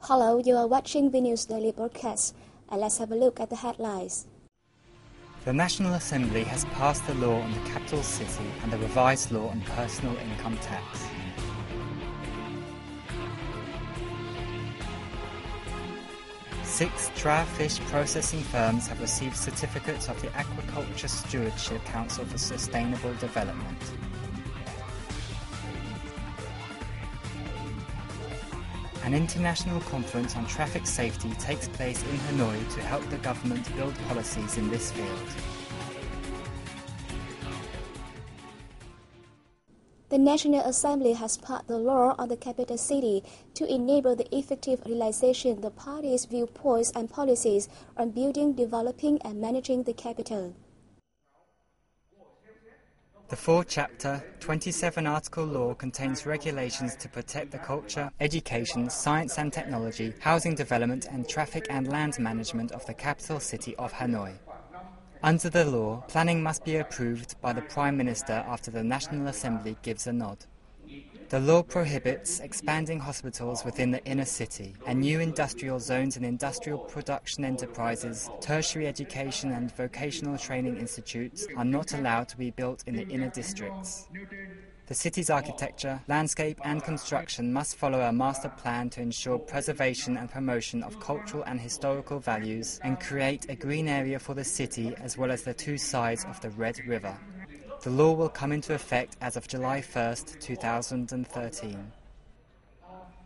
Hello, you are watching VNa's daily broadcast, and let's have a look at the headlines. The National Assembly has passed the law on the capital city and the revised law on personal income tax. Six trout fish processing firms have received certificates of the Aquaculture Stewardship Council for Sustainable Development. An international conference on traffic safety takes place in Hanoi to help the government build policies in this field. The National Assembly has passed the law on the capital city to enable the effective realization of the party's viewpoints and policies on building, developing and managing the capital. The 4-chapter, 27-article law contains regulations to protect the culture, education, science and technology, housing development and traffic and land management of the capital city of Hanoi. Under the law, planning must be approved by the Prime Minister after the National Assembly gives a nod. The law prohibits expanding hospitals within the inner city, and new industrial zones and industrial production enterprises, tertiary education and vocational training institutes are not allowed to be built in the inner districts. The city's architecture, landscape and construction must follow a master plan to ensure preservation and promotion of cultural and historical values and create a green area for the city as well as the two sides of the Red River. The law will come into effect as of July 1, 2013.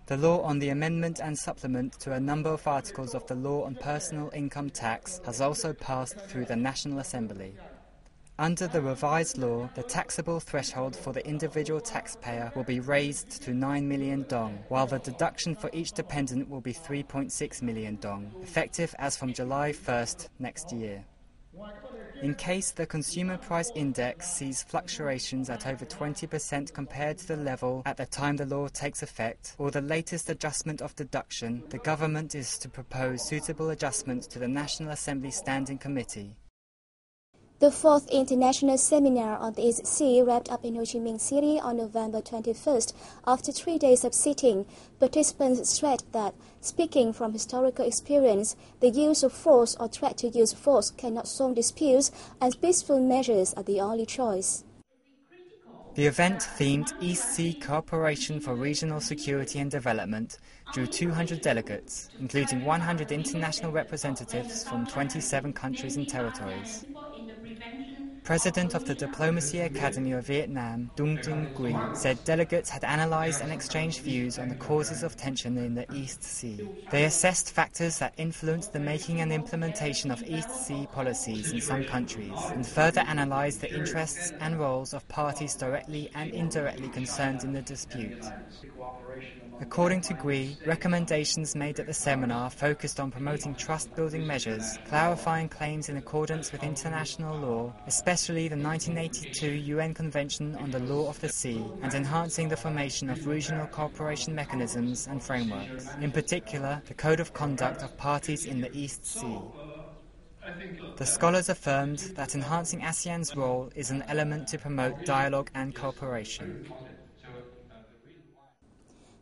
The law on the amendment and supplement to a number of articles of the law on personal income tax has also passed through the National Assembly. Under the revised law, the taxable threshold for the individual taxpayer will be raised to 9 million dong, while the deduction for each dependent will be 3.6 million dong, effective as from July 1st next year. In case the consumer price index sees fluctuations at over 20% compared to the level at the time the law takes effect, or the latest adjustment of deduction, the government is to propose suitable adjustments to the National Assembly Standing Committee. The 4th International Seminar on the East Sea wrapped up in Ho Chi Minh City on November 21st. After 3 days of sitting, participants stressed that, speaking from historical experience, the use of force or threat to use force cannot solve disputes and peaceful measures are the only choice. The event, themed East Sea Cooperation for Regional Security and Development, drew 200 delegates, including 100 international representatives from 27 countries and territories. President of the Diplomacy Academy of Vietnam, Dung Trinh Quy, said delegates had analyzed and exchanged views on the causes of tension in the East Sea. They assessed factors that influenced the making and implementation of East Sea policies in some countries, and further analyzed the interests and roles of parties directly and indirectly concerned in the dispute. According to Gui, recommendations made at the seminar focused on promoting trust-building measures, clarifying claims in accordance with international law, especially the 1982 UN Convention on the Law of the Sea, and enhancing the formation of regional cooperation mechanisms and frameworks, in particular the Code of Conduct of Parties in the East Sea. The scholars affirmed that enhancing ASEAN's role is an element to promote dialogue and cooperation.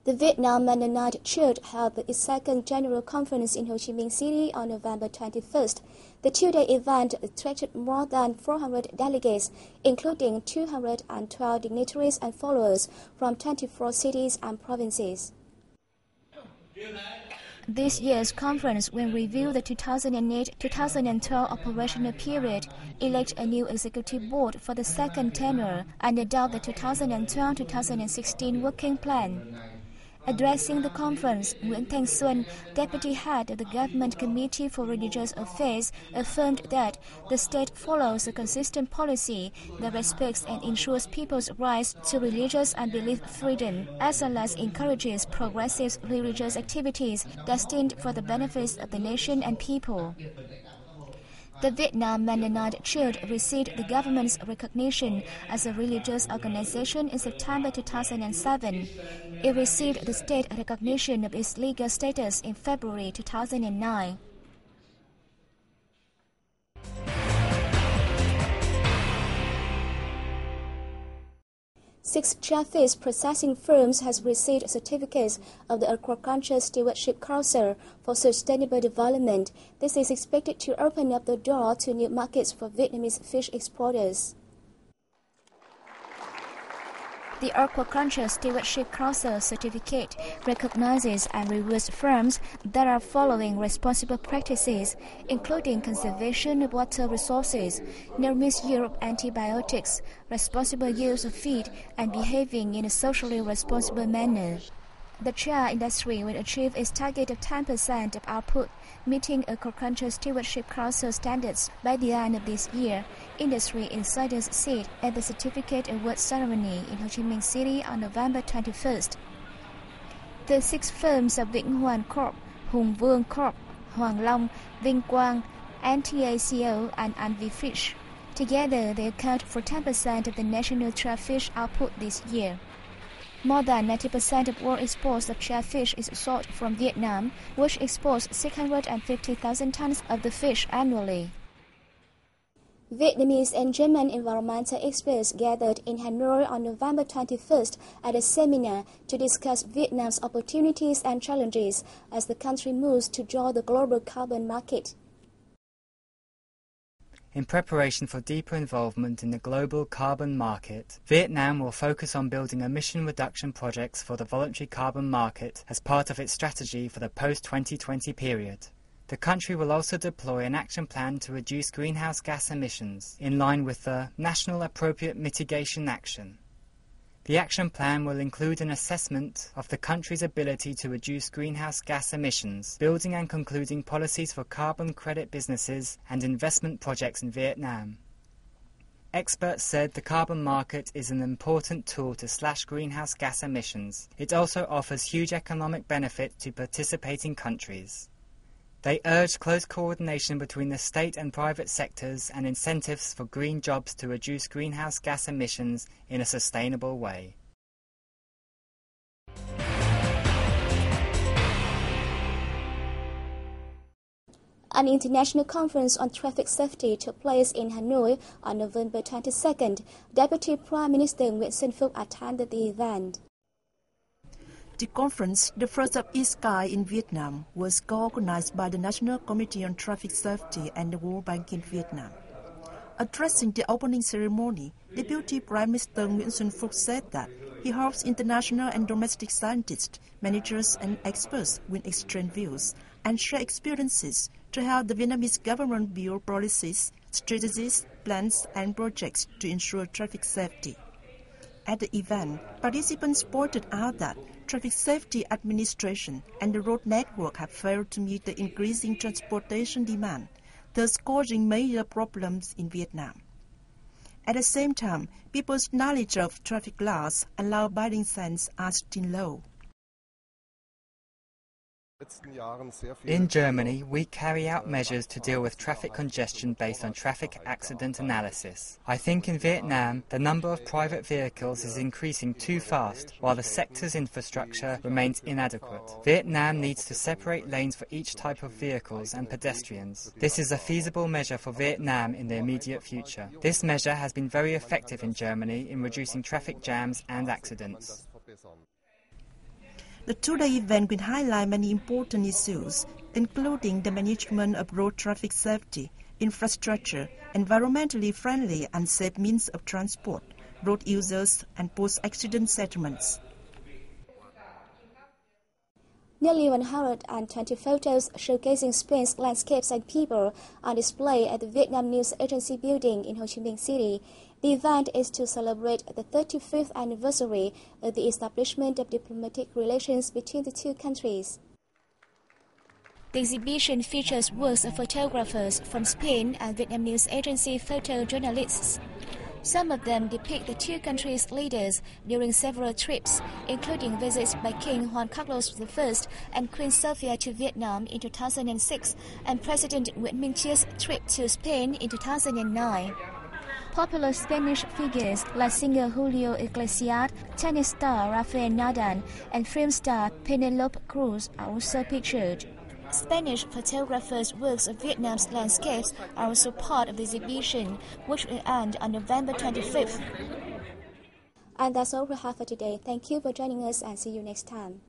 The Vietnam Mennonite Church held its second General Conference in Ho Chi Minh City on November 21st. The two-day event attracted more than 400 delegates, including 212 dignitaries and followers from 24 cities and provinces. This year's conference will review the 2008-2012 operational period, elect a new executive board for the second tenure, and adopt the 2012-2016 working plan. Addressing the conference, Nguyễn Thanh Xuân, deputy head of the Government Committee for Religious Affairs, affirmed that the state follows a consistent policy that respects and ensures people's rights to religious and belief freedom, as well as encourages progressive religious activities destined for the benefits of the nation and people. The Vietnam Mennonite Church received the government's recognition as a religious organization in September 2007. It received the state recognition of its legal status in February 2009. 6 shellfish processing firms has received certificates of the Aquaculture Stewardship Council for Sustainable Development. This is expected to open up the door to new markets for Vietnamese fish exporters. The Aquaculture Stewardship Council certificate recognizes and rewards firms that are following responsible practices, including conservation of water resources, no misuse of antibiotics, responsible use of feed, and behaving in a socially responsible manner. The chia industry will achieve its target of 10% of output, meeting Aquaculture Stewardship Council standards by the end of this year. Industry insiders said at the certificate award ceremony in Ho Chi Minh City on November 21st. The 6 firms of Vĩnh Hoàn Corp, Hùng Vương Corp, Hoàng Long, Vinh Quang, NTACO, and Anvi Fish. Together, they account for 10% of the national trout fish output this year. More than 90% of world exports of shellfish is sold from Vietnam, which exports 650,000 tons of the fish annually. Vietnamese and German environmental experts gathered in Hanoi on November 21st at a seminar to discuss Vietnam's opportunities and challenges as the country moves to join the global carbon market. In preparation for deeper involvement in the global carbon market, Vietnam will focus on building emission reduction projects for the voluntary carbon market as part of its strategy for the post-2020 period. The country will also deploy an action plan to reduce greenhouse gas emissions, in line with the National Appropriate Mitigation Action. The action plan will include an assessment of the country's ability to reduce greenhouse gas emissions, building and concluding policies for carbon credit businesses and investment projects in Vietnam. Experts said the carbon market is an important tool to slash greenhouse gas emissions. It also offers huge economic benefit to participating countries. They urged close coordination between the state and private sectors and incentives for green jobs to reduce greenhouse gas emissions in a sustainable way. An international conference on traffic safety took place in Hanoi on November 22nd. Deputy Prime Minister Nguyễn Xuân Phúc attended the event. The conference, the first of its kind in Vietnam, was co-organized by the National Committee on Traffic Safety and the World Bank in Vietnam. Addressing the opening ceremony, Deputy Prime Minister Nguyễn Xuân Phúc said that he hopes international and domestic scientists, managers and experts will exchange views and share experiences to help the Vietnamese government build policies, strategies, plans and projects to ensure traffic safety. At the event, participants pointed out that Traffic Safety Administration and the road network have failed to meet the increasing transportation demand, thus causing major problems in Vietnam. At the same time, people's knowledge of traffic laws and law-abiding sense are still low. In Germany, we carry out measures to deal with traffic congestion based on traffic accident analysis. I think in Vietnam, the number of private vehicles is increasing too fast, while the sector's infrastructure remains inadequate. Vietnam needs to separate lanes for each type of vehicles and pedestrians. This is a feasible measure for Vietnam in the immediate future. This measure has been very effective in Germany in reducing traffic jams and accidents. The two-day event will highlight many important issues, including the management of road traffic safety, infrastructure, environmentally friendly and safe means of transport, road users, and post-accident settlements. Nearly 120 photos showcasing Spain's landscapes and people are displayed at the Vietnam News Agency building in Ho Chi Minh City. The event is to celebrate the 35th anniversary of the establishment of diplomatic relations between the two countries. The exhibition features works of photographers from Spain and Vietnam News Agency photojournalists. Some of them depict the two countries' leaders during several trips, including visits by King Juan Carlos I and Queen Sofia to Vietnam in 2006 and President Nguyễn Minh Chia's trip to Spain in 2009. Popular Spanish figures like singer Julio Iglesias, tennis star Rafael Nadal, and film star Penélope Cruz are also pictured. Spanish photographers' works of Vietnam's landscapes are also part of the exhibition, which will end on November 25th. And that's all we have for today. Thank you for joining us and see you next time.